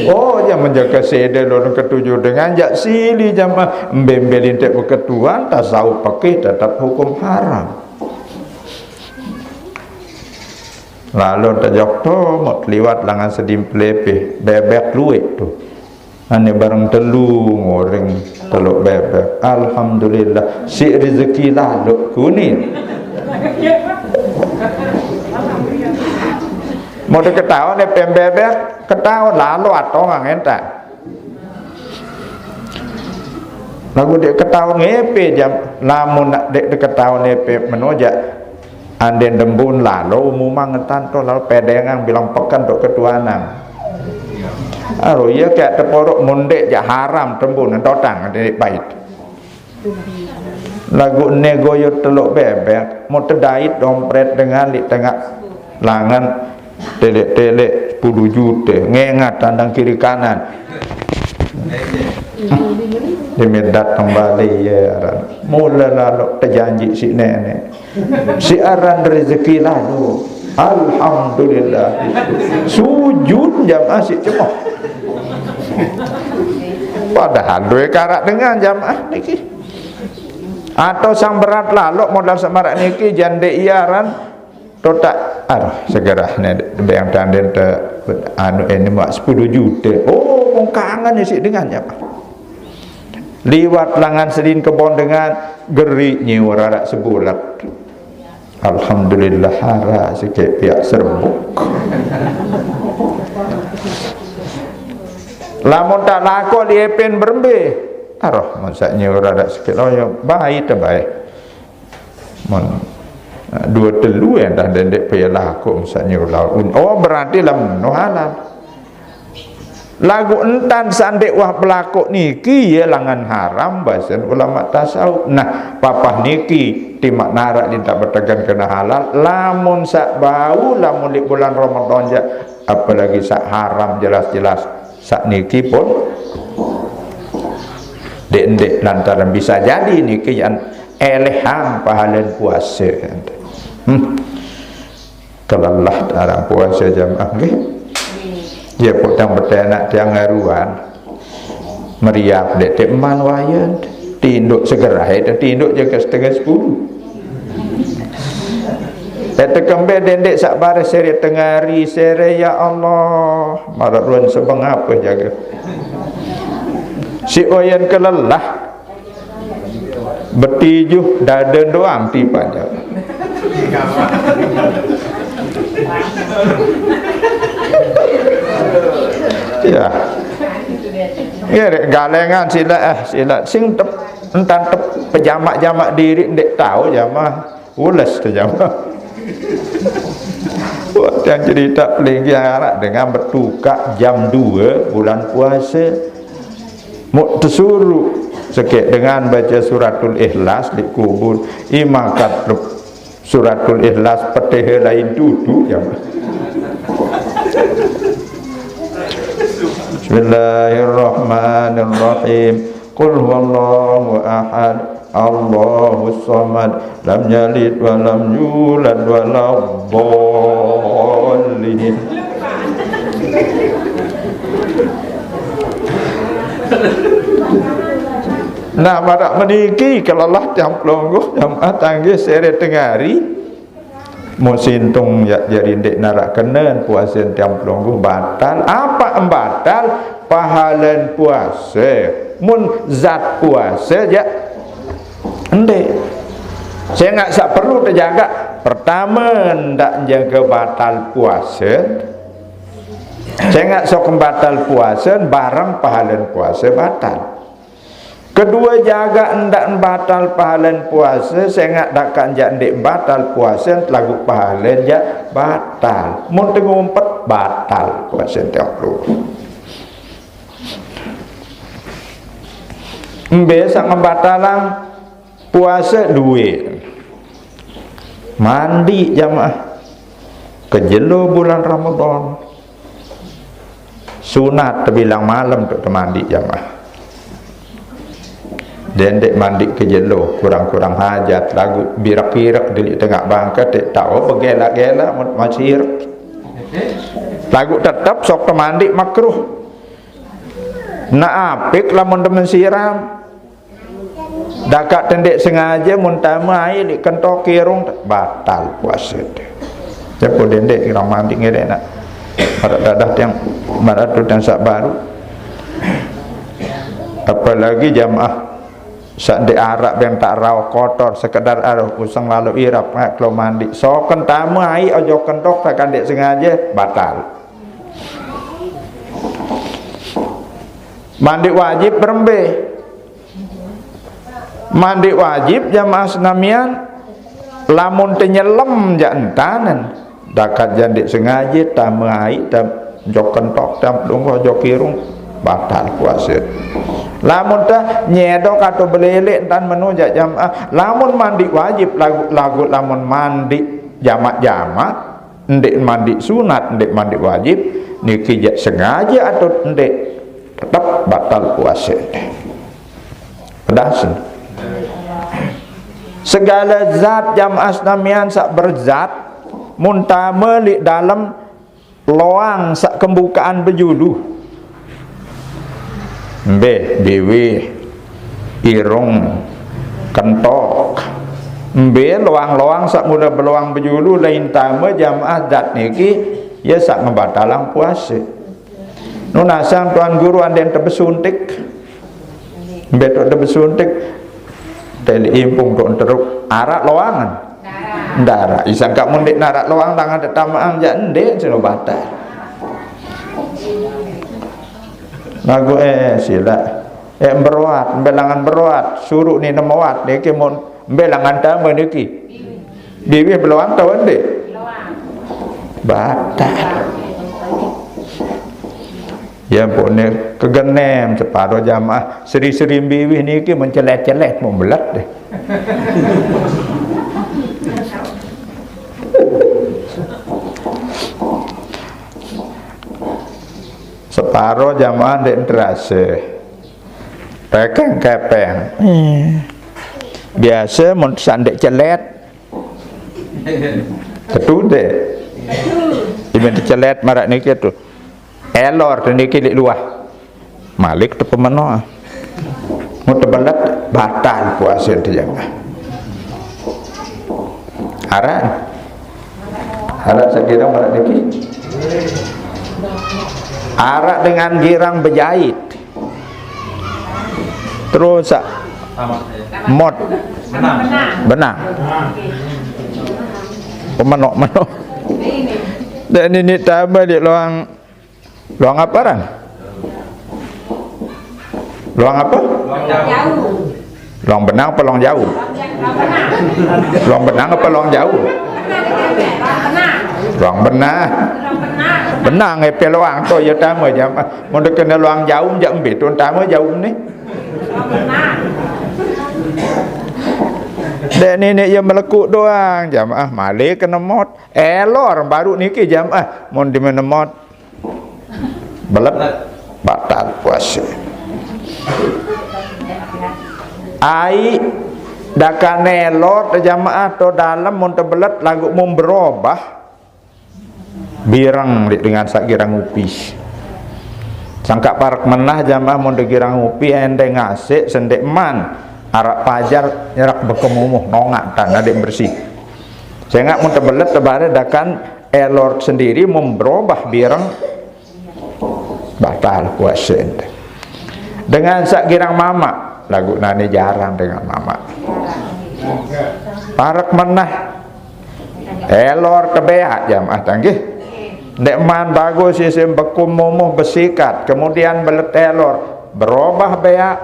oh yang menjaga sede lolon ketujur dengan jak sili jamaah mbembelin tek ketuan tasawuf fikih tetap hukum haram. Lalu tajak tu mot liwat langan sedim pelepeh bebek luik tu. Ane bareng telu ngoreng teluk bebek. Alhamdulillah si rezeki lalu kuning. Mau diketahui ni pembebek ketahui lalu atau ngang entak. Lagu dia ketahui ngepe jam lamun nak dek ketahui ngepe menojak. Anden dembun lalu umumang ngetan to lalu pedengang bilang pekan dok ketuanan. Aro iya kayak teporok mundek ja haram tembun totang dari bait. Lagu negoyo teluk bebek mau terdait dompret dengan di tengah langan telek-telek 10 juta ngengat tandang kiri kanan. Dimedat kembali ya aran. Mula lalu terjanji si nenek. Si aran rezeki lalu. Alhamdulillah. Sujud jamaah si cemoh. Padahal dua karat dengan jamaah niki. Atau sang berat lalu modal samarak niki jande iaran totak segera yang tanden te anu ini mak 10 juta. Oh, mau kangen sih dengan jamaah. liwat langan sedin kebon dengan geriknya wararak sebulat. Alhamdulillah hara sikit pihak serbuk. Lamun tak laku dia pen berembe. Taruh masaknya wararak sikit loyo baik terbaik. Mon dua telu yang dah dendek payah laku masaknya laun. Oh berarti lam no halal. Lagu entan sandek wah pelakuk niki ya langan haram bahasan ulama tasawuf. Nah papah niki timak narak dinta bertegan kena halal. Lamun sak bau lamun di bulan Ramadan ja, apalagi sak haram jelas-jelas sak niki pun dek lantaran bisa jadi niki yang elehang pahalan puasa. Kelalah darang puasa jamaah nggih. Dia potang bertenak tiang ngaruan meriap dek teman wayan tinduk segera itu tinduk jaga setengah 10 eta kembe dendek sak bare sere tengari sere ya Allah maruan sebeng apa jaga si wayan kelelah betijuh daden doang tipanya ya ya galengan sila sing tep entan tep pejamak-jamak diri ndek tahu jamaah ules tu jamaah buat yang cerita peling arak dengan bertukar jam 2 bulan puasa mau tersuruh sikit dengan baca suratul ikhlas di kubur imakat suratul ikhlas petih lain duduk jamaah. Bismillahirrahmanirrahim. Qul huwallahu ahad, Allahus samad, lam yalid wa lam yulad wa lam dhalin. Nah, marak meniki kalau Allah jam pelongguh jam tanggi sere tengari musintung ya jadi ndek narak kenen puasa tiang pelongguh batal. Apa batal? Pahalan puasa mun zat puasa ya ndek saya nggak sak perlu terjaga. Pertama ndak jaga batal puasa, saya nggak sok batal puasa barang pahalan puasa batal. Kedua jaga ndak batal pahalan puasa, saya nggak dakkan jak ndak batal puasa lagu pahalan jak batal. Mun ngumpet batal puasa tiap lu. Biasa ngebatalan puasa duit. Mandi jamaah. Kejelo bulan Ramadan. Sunat terbilang malam untuk mandi jamaah. Dan dek mandi ke jelo kurang-kurang hajat lagu birak-birak di tengah bangka tak tahu bergelak-gelak masih lagu tetap sok mandi makruh nak apik lamun demen siram dakat tendek sengaja muntama air di kentok kirung batal puasa siapa dendek kira mandi ngere nak marat dadah yang marat tu yang sak baru apalagi jamaah sak di Arab yang tak raw kotor sekedar arah usang lalu irap kalau mandi so kentamu air ojo kentok takkan dek sengaja batal. Mandi wajib berembe mandi wajib jamaah senamian lamun tenyelem jak entanan dakat jandik sengaja tamu air tam jok kentok tam dungko jok kirung batal puasa. Lamun dah nyedok atau belelek dan menujak jamaah. Lamun mandi wajib lagu lamun mandi jamak-jamak, ndek mandi sunat, ndek mandi wajib, niki jak sengaja atau ndek tetap batal puasa. Pedasan. Segala zat jamaah namian sak berzat muntama li dalam loang sak kembukaan berjulu. Mbe dewi irung kentok mbe loang-loang sak mula beluang berjulu lain tama jamaah zat niki ya sak ngebatalang puasa. Nunasang tuan guru anden terbesuntik Betok de besuntik teli impung tok teruk arak loangan. Ndara isang kak mundik narak loang tangan de tamaang jak ndek seno batal. Lagu sila beruat belangan beruat suruh ni namawat niki mon belangan tama niki bibi beluang tahu ndek batal. Ya pokoknya kegenem separuh jamaah seri-seri bibi niki mencelet-celet membelat deh. Separuh jamaah dek terasa kepeng biasa mun sandek celet ketu deh iben celet marak niki tu elor dan niki lik luah malik tu pemenoh mun tebelat batal puasa tu jamaah arak sekira marak niki arak dengan girang berjahit terus mod benang pemenok dan ini tambah di luang apa kan luang apa luang benang apa luang jauh luang benang apa luang jauh luang benang benang peluang tu ya tamu jam mun kena luang jauh jam ambil tu tamu jauh ni dan ini yang melekuk doang jamaah malik kena mod elor baru niki jamaah mun di mana mod belet batal puasa ai dakan elor jamaah to dalam mun tebelet lagu mun berubah birang dengan sak girang upi sangka parak menah jamaah mun girang upi ende ngasik sendek man arak pajar nyerak bekemumuh nongak tan adik bersih sehingga mun tebelet tebare dakan elor sendiri memberubah birang batal puasa ente dengan sak girang mama lagu nani jarang dengan mama parak menah elor kebeak jamaah tanggih nek man bagus sistem bekum mumuh bersikat kemudian belet telur berubah beak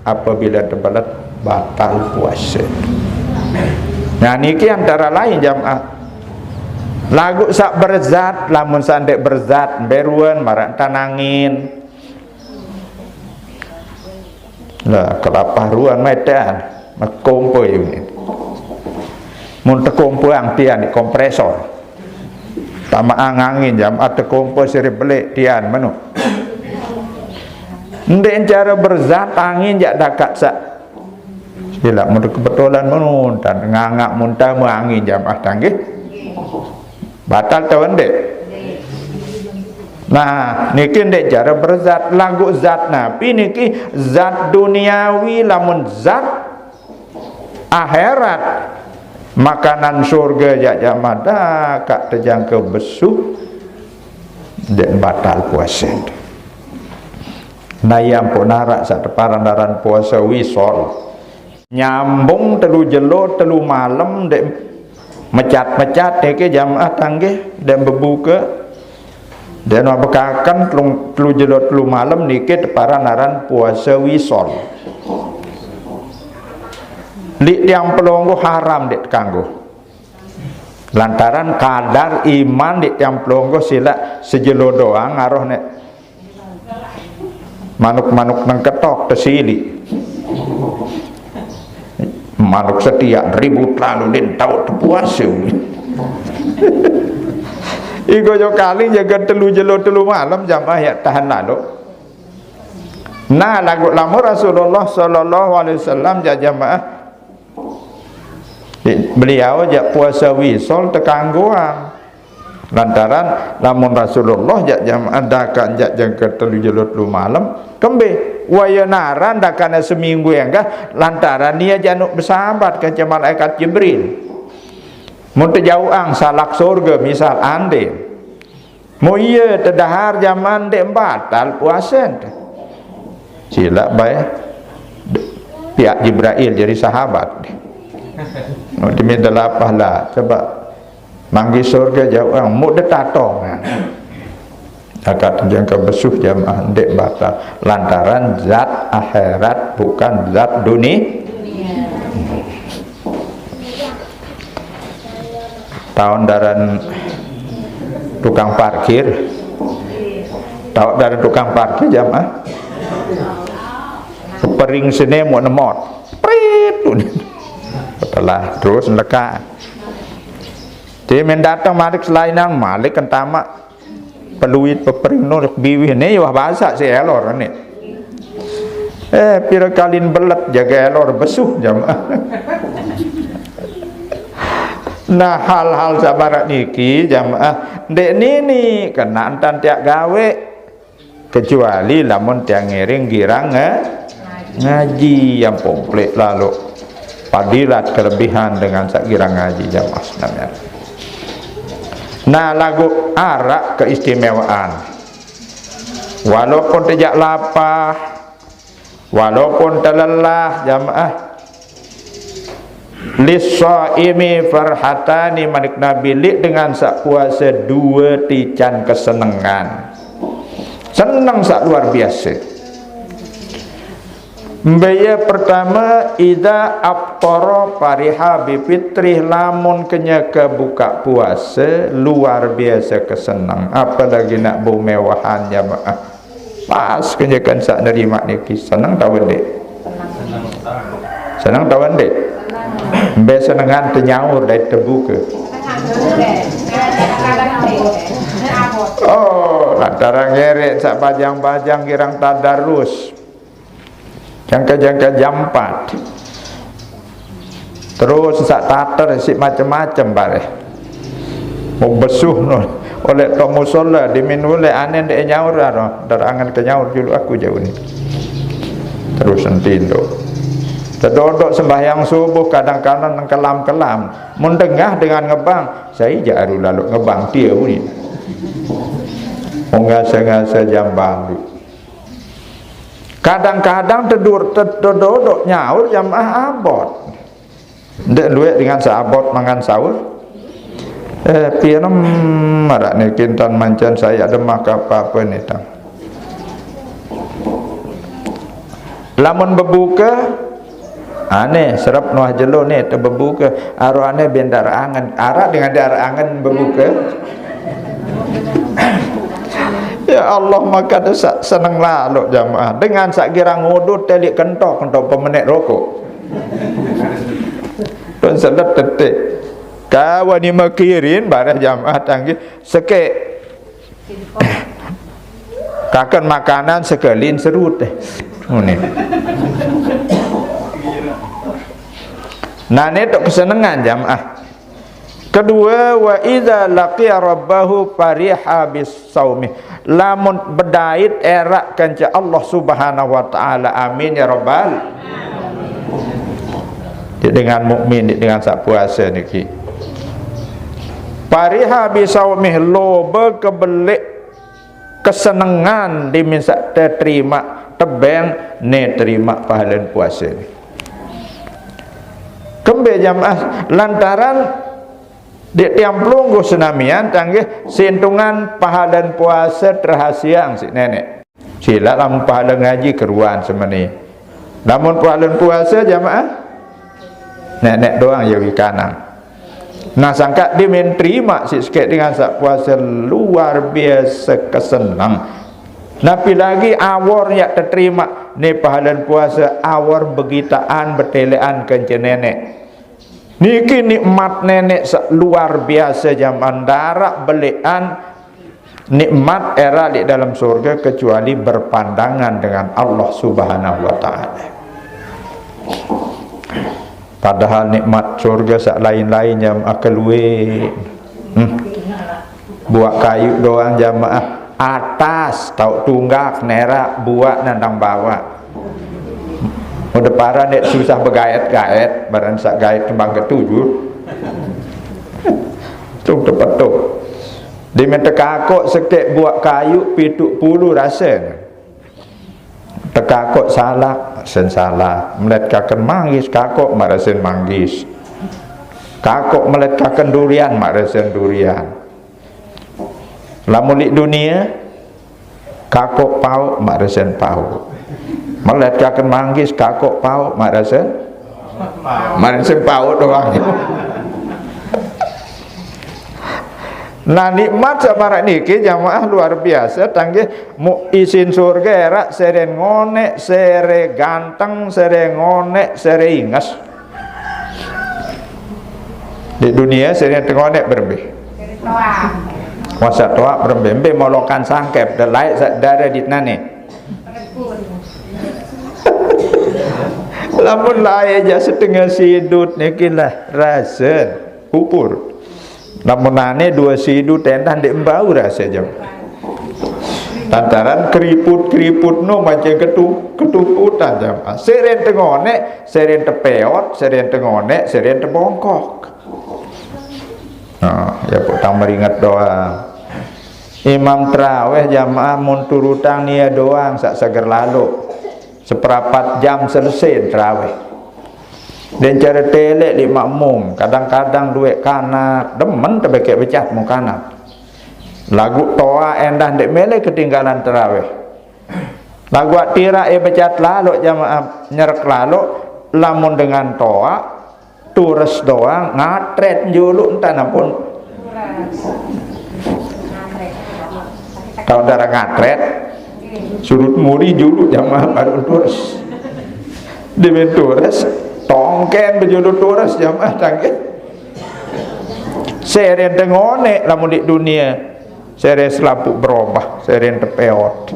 apabila terbelet batal puasa. Nah niki antara lain jamaah lagu sak berzat lamun sandek berzat beruan marak tanangin lah kelaparuan medan makompo ini mun tekompo ang tian di kompresor sama angin jam ada kompos seri belik tian manu ndek cara berzat angin jak dakat sak sila mun kebetulan manu dan ngangak muntah mu angin jam tanggih batal tau ndek nah niki ndek cara berzat lagu zat nabi niki zat duniawi lamun zat akhirat makanan surga jak jamada kak terjangkau besuh dan batal puasa nayam pun narak sak parandaran puasa wisol nyambung telu jelo telu malam dek mecat-mecat niki jamaah tanggih dan berbuka dan bekakan telu jelo telu malam niki parandaran puasa wisol lik yang pelonggo haram dek kanggo lantaran kadar iman dik yang pelonggo sila sejelo doang ngaruh nek manuk-manuk nang ketok tesili manuk setia ribut lalu din tahu terpuasa iku yo kali jaga telu jelo telu malam jamaah ya tahan lalu nah lagu lamu Rasulullah sallallahu alaihi wasallam jamaah beliau jak puasa wisol tekangguan lantaran lamun Rasulullah jak jam adakan jak jangka telu jelo telu malam kembe wayanaran dakana seminggu enggak lantaran dia januk bersahabat ke malaikat Jibril mun jauang salak surga misal ande mu iya tedahar zaman dek batal puasa sila bae pihak Jibril jadi sahabat. Diminta lapah lah, coba manggi surga jauh mu detato akad jangka besuh jamaah dek batal lantaran zat akhirat bukan zat dunia. Tahun daran tukang parkir, tahun daran tukang parkir jamaah pering sini mau nemot prit setelah terus leka dia mendatang malik selainan malik kentama peluit pepering nur biwih ni wah bahasa si elor ni pira kalin belet jaga elor besuh jamaah. Nah hal-hal sabarat niki jamaah dek nini kena antan tiak gawe kecuali lamun tiang ngiring girang ngaji yang komplit lalu fadilat kelebihan dengan sak girang ngaji jamaah namanya. Nah lagu arak keistimewaan walaupun tidak lapar walaupun terlelah jamaah lis-shaimi farhatani manik nabi li dengan sak puasa dua tican kesenangan senang sak luar biasa. Mbaya pertama ida aftara fariha bi fitrih lamun kenya kebuka puasa luar biasa kesenang apalagi nak bau mewahan jamaah pas kenya kan sak nerima niki senang tawan dek senang tawan dek mbaya senengan tenyaur dari terbuka oh lantaran ngerek sak bajang-bajang kirang tadarus jangka-jangka jam 4 terus sak tater si macam-macam bare mau besuh no oleh tomu sola dimin oleh aneh dek nyaur aro darangan ke nyaur dulu aku jauh ni terus sentindo terdodok sembahyang subuh kadang-kadang kelam-kelam mendengah dengan ngebang saya jaru lalu ngebang dia ni ngasa-ngasa jam baru kadang-kadang terdodok nyaur jamaah abot ndek duit dengan seabot mangan sahur pianem marak ni kintan mancan saya ada maka apa-apa ni tang lamun berbuka aneh serap nuah jelo ni terberbuka aro aneh bendar angan arak dengan darah angan berbuka ya Allah maka desak senang lalu jamaah dengan sak girang ngudut telik kentok pemenek rokok dan sedet tetik kawan ni makirin barang jamaah tanggi sekek kakan makanan sekelin serut ni nah ni tok kesenangan jamaah. Kedua wa idza laqiya rabbahu fariha bis saumi lamun bedait erak kanca Allah Subhanahu wa taala amin ya rabbal dengan mukmin dengan sak puasa niki fariha bis saumi loba kebelik kesenangan diminta terima tebeng ne terima pahala puasa ni kembe jamaah lantaran di tiang pelunggu senamian tanggih sentungan pahala puasa terhasiang si nenek sila lamun pahala ngaji keruan semeni lamun pahala puasa jamaah nenek doang yawi kanan nah sangka dia menerima si sikit dengan sak puasa luar biasa kesenang napi lagi awor yang terterima ni pahala puasa awor begitaan betelean kencen nenek niki nikmat nenek luar biasa zaman darak belian nikmat era di dalam surga kecuali berpandangan dengan Allah Subhanahu wa taala. Padahal nikmat surga sak lain-lain jam akalwe buat kayu doang jamaah atas tau tunggak nerak buat nandang bawah udah parah nek susah begait-gait barang sak gait kembang ketujuh tung tepetuk di minta kakok sekek buat kayu pituk puluh rasa tekakok salak sen salah, melet kaken manggis kakok marasen manggis, kakok melet kaken durian marasen durian. Lamun lik dunia kakok pau marasen pau, melet kaken manggis kakok pau marasen pau doang. Nah nikmat sabarang niki jamaah luar biasa tanggih mu isin surga era sere ngonek sere ganteng sere ngonek sere ingas. Di dunia sere ngonek berbe. Masa toa berbe molokan sangkep delai sadara ditnane. Lamun lae aja setengah sidut niki lah rasen kupur. Namun ane dua sidu tendan di embau rasa jam. Tantaran keriput no macam ketuputan jam. Seren tengonek, seren tepeot, seren tengonek, seren tebongkok. Nah, ya putang meringat doa. Imam Traweh jamaah mun turutang nia doang sak seger lalu. Seperapat jam selesai Traweh. Dan cara telek di makmum kadang-kadang duit kanak demen terbekek becat mukana lagu toa endah dek mele ketinggalan terawih lagu tira becat lalu jamaah nyerek lalu lamun dengan toa tures doang ngatret julu entah napun kalau darah ngatret surut muri julu jamaah baru tures demi tures tongken berjodoh turas jamaah tangke seren tengone lamun di dunia seren selapuk berubah seren tepeot.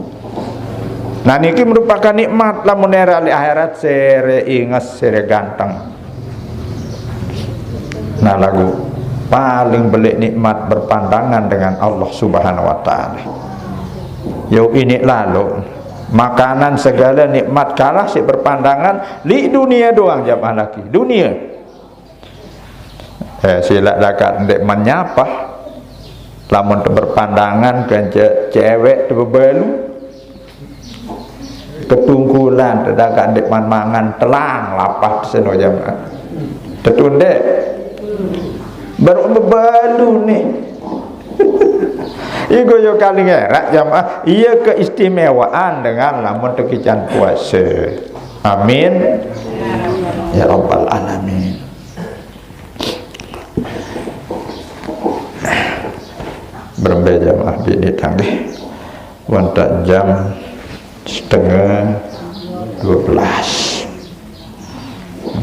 Nah niki merupakan nikmat lamun era di akhirat sere ingas sere ganteng. Nah lagu paling belik nikmat berpandangan dengan Allah Subhanahu wa taala. Yo ini lalu makanan segala nikmat kalah si berpandangan li dunia doang jamaah laki dunia. Sila lakat ndek menyapa lamun berpandangan kan cewek tebebalu ketungkulan tedakan ndek mangan telang lapah seno jamaah tetundek baru bebalu nih. Iku yo kali ngerak jamaah iya keistimewaan dengan lamun tekican puasa. Amin ya rabbal alamin. Berembe jamaah bini tanggih wantak jam setengah 12.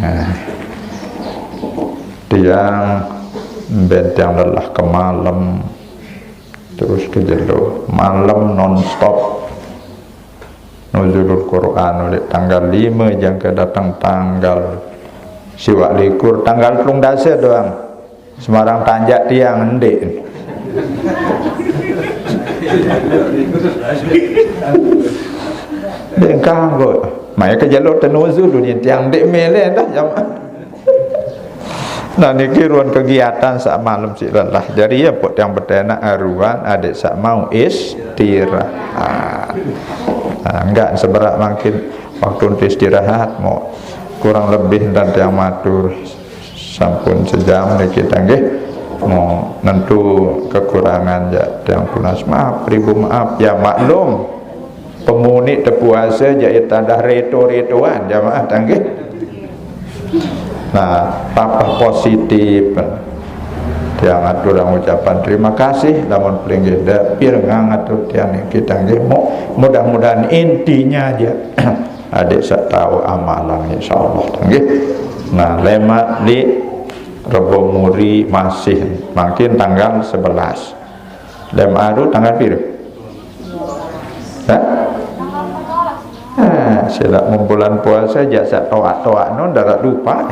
Nah tiang bentang lelah ke malam terus ke jero malam non-stop nuzulul Quran oleh tanggal 5 yang kedatang tanggal siwak likur tanggal telung dasa doang Semarang tanjak tiang endek dengkang kok maya ke jalur tenuzul dunia tiang dek mele dah jamaah. Nah niki ruang kegiatan saat malam si lelah. Jadi ya buat yang bertenak aruan adik sak mau istirahat. Nah, enggak seberat makin waktu untuk istirahat mau kurang lebih dan yang matur sampun sejam niki tanggih mau nentu kekurangan ya yang tunas maaf ribu maaf ya maklum pemuni tepuasa jadi tanda reto-retoan jamaah tanggih. Nah, papa positif yang atur ucapan terima kasih lamun paling gede pirngang atur tiang kita nggih mudah-mudahan intinya aja adik sak tahu amalan insyaallah nggih. Nah, lema di Rebo Muri masih makin tanggal 11. Lema aru tanggal piro? Hah? Sila bulan puasa jasa toak-toak non darat lupa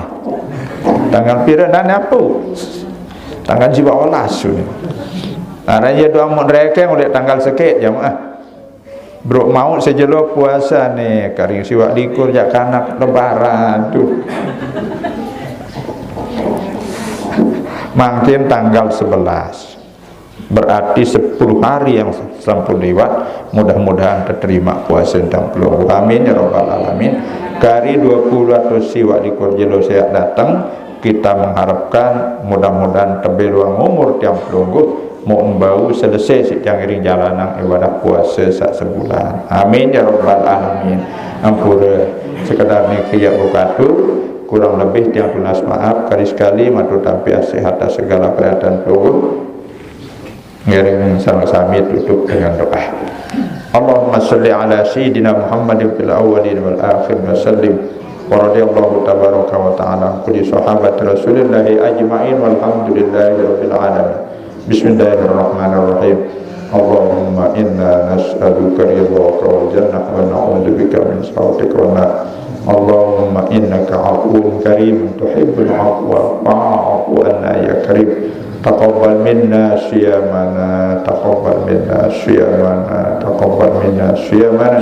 tanggal pira dan apa tanggal jiwa olas ni aranya doa mereka oleh tanggal sekit jamaah bro mau sejelo puasa nih karing siwak likur jak kanak lebaran tuh makin tanggal 11 berarti 10 hari yang sampun lewat. Mudah-mudahan terterima puasa dan pelunggu. Amin ya rabbal alamin. Kari 20 atau siwak di Korjelo saya datang, kita mengharapkan mudah-mudahan terbeluang umur tiang pelunggu mau membau selesai si iring jalanan ibadah puasa sak sebulan. Amin ya rabbal alamin. Ampura sekedar ni kiyak bukatu kurang lebih tiang tunas maaf kali sekali matur tampi sehat segala keadaan pelunggu. Ngiring sama-sama tutup dengan doa. Allahumma salli ala sayyidina Muhammadin fil awwalin wal akhirin wa sallim wa radiyallahu tabaraka wa ta'ala kulli sahabat Rasulillah ajma'in walhamdulillahi rabbil alamin. Bismillahirrahmanirrahim. Allahumma inna nas'aluka ridhaka wal jannah wa na'udzubika min sakhatika wan nar. Allahumma innaka 'afuwwun karim tuhibbul 'afwa fa'fu 'anna ya karim. Taqabbal minna siyamana, taqabbal minna siyamana, taqabbal minna siyamana,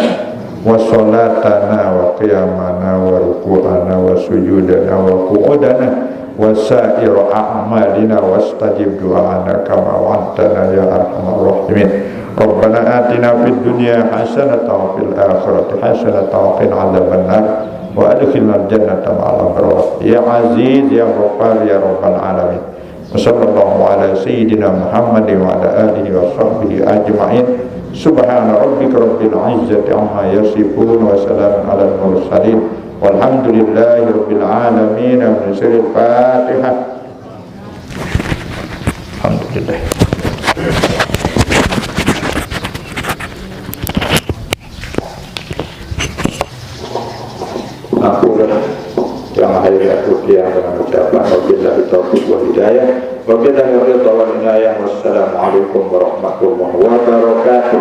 wa salatana wa qiyamana wa ruku'ana wa sujudana wa qu'udana wa sa'ira a'malina wastajib du'ana kama wa'adtana ya arhamar rahimin. Rabbana atina fid dunya hasanatan wa fil akhirati hasanatan wa qina adzabannar wa adkhilna al-jannata ma'al abrar. Ya Aziz ya Ghaffar ya Rabbal alamin. Wassallallahu ala sayyidina Muhammadin wa ala alihi wa sahbihi ajma'in. Subhana rabbika rabbil izzati amma yasifun wa salamun ala al-mursalin walhamdulillahi rabbil alamin. Amin. Surah Fatihah. Alhamdulillah. Yang akhirnya aku dengan ucapan wabillahi taufiq wa hidayah wabillahi ridha wal inayah. Wassalamualaikum warahmatullahi wabarakatuh.